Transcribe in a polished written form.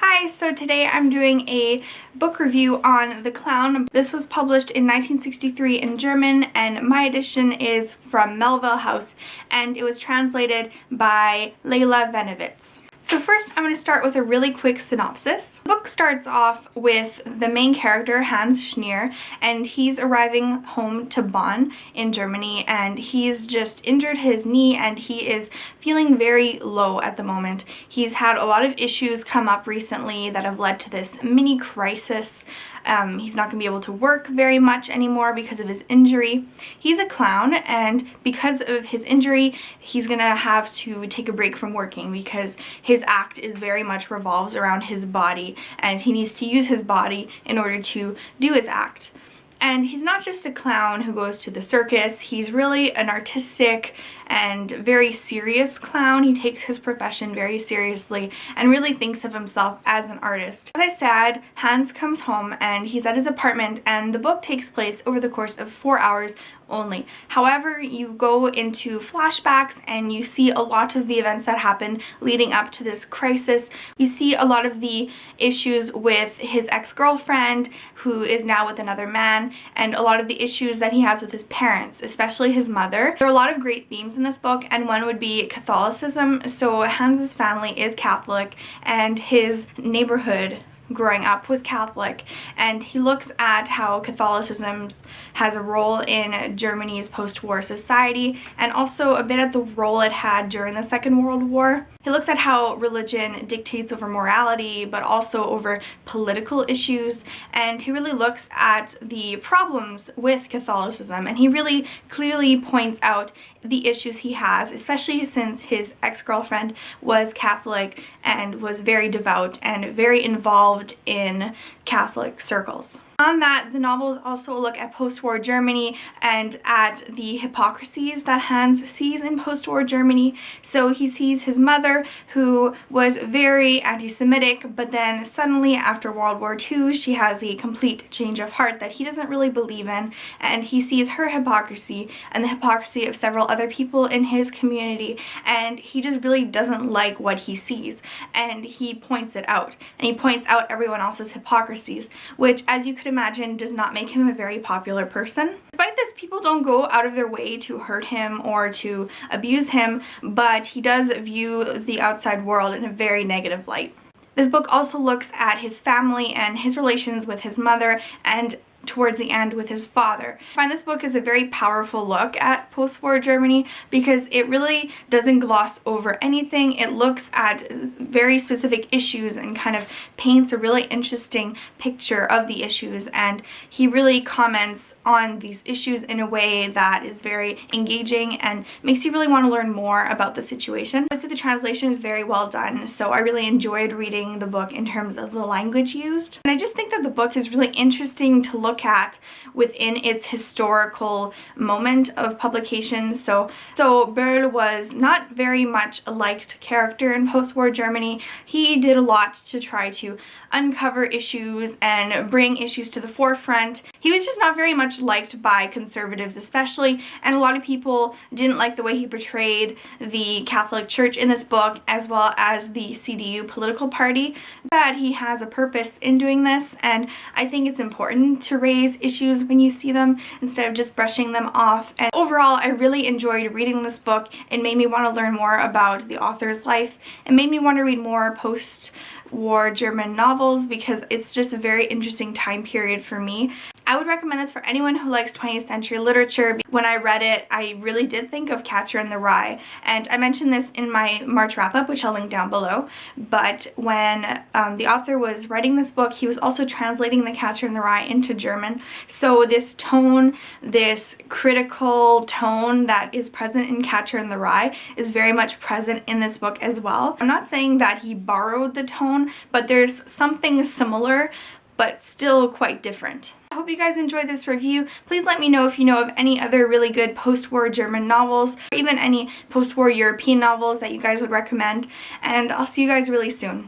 Hi, so today I'm doing a book review on The Clown. This was published in 1963 in German, and my edition is from Melville House, and it was translated by Leila Venevitz. So first, I'm going to start with a really quick synopsis. The book starts off with the main character, Hans Schneer, and he's arriving home to Bonn in Germany, and he's just injured his knee and he is feeling very low at the moment. He's had a lot of issues come up recently that have led to this mini crisis. He's not going to be able to work very much anymore because of his injury. He's a clown, and because of his injury, he's going to have to take a break from working because his act is very much revolves around his body, and he needs to use his body in order to do his act. And he's not just a clown who goes to the circus, he's really an artistic and very serious clown. He takes his profession very seriously and really thinks of himself as an artist. As I said, Hans comes home and he's at his apartment, and the book takes place over the course of 4 hours only. However, you go into flashbacks and you see a lot of the events that happen leading up to this crisis. You see a lot of the issues with his ex-girlfriend, who is now with another man, and a lot of the issues that he has with his parents, especially his mother. There are a lot of great themes in this book, and one would be Catholicism. So Hans's family is Catholic, and his neighborhood growing up was Catholic, and he looks at how Catholicism has a role in Germany's post-war society, and also a bit at the role it had during the Second World War. He looks at how religion dictates over morality, but also over political issues, and he really looks at the problems with Catholicism, and he really clearly points out the issues he has, especially since his ex-girlfriend was Catholic and was very devout and very involved in Catholic circles. On that, the novels also look at post-war Germany and at the hypocrisies that Hans sees in post-war Germany. So he sees his mother, who was very anti-Semitic, but then suddenly after World War II, she has a complete change of heart that he doesn't really believe in, and he sees her hypocrisy and the hypocrisy of several other people in his community, and he just really doesn't like what he sees, and he points it out, and he points out everyone else's hypocrisies, which, as you could imagine, does not make him a very popular person. Despite this, people don't go out of their way to hurt him or to abuse him, but he does view the outside world in a very negative light. This book also looks at his family and his relations with his mother, and towards the end with his father. I find this book is a very powerful look at post-war Germany because it really doesn't gloss over anything. It looks at very specific issues and kind of paints a really interesting picture of the issues, and he really comments on these issues in a way that is very engaging and makes you really want to learn more about the situation. I'd say the translation is very well done, so I really enjoyed reading the book in terms of the language used. And I just think that the book is really interesting to look at within its historical moment of publication. So Böll was not very much a liked character in post-war Germany. He did a lot to try to uncover issues and bring issues to the forefront. He was just not very much liked by conservatives especially, and a lot of people didn't like the way he portrayed the Catholic Church in this book, as well as the CDU political party. But he has a purpose in doing this, and I think it's important to raise issues when you see them instead of just brushing them off. And overall, I really enjoyed reading this book. It made me want to learn more about the author's life. It made me want to read more post-war German novels because it's just a very interesting time period for me. I would recommend this for anyone who likes 20th century literature. When I read it, I really did think of Catcher in the Rye, and I mentioned this in my March wrap-up, which I'll link down below, but when the author was writing this book, he was also translating the Catcher in the Rye into German, so this tone, this critical tone that is present in Catcher in the Rye is very much present in this book as well. I'm not saying that he borrowed the tone, but there's something similar, but still quite different. I hope you guys enjoyed this review. Please let me know if you know of any other really good post-war German novels, or even any post-war European novels that you guys would recommend, and I'll see you guys really soon.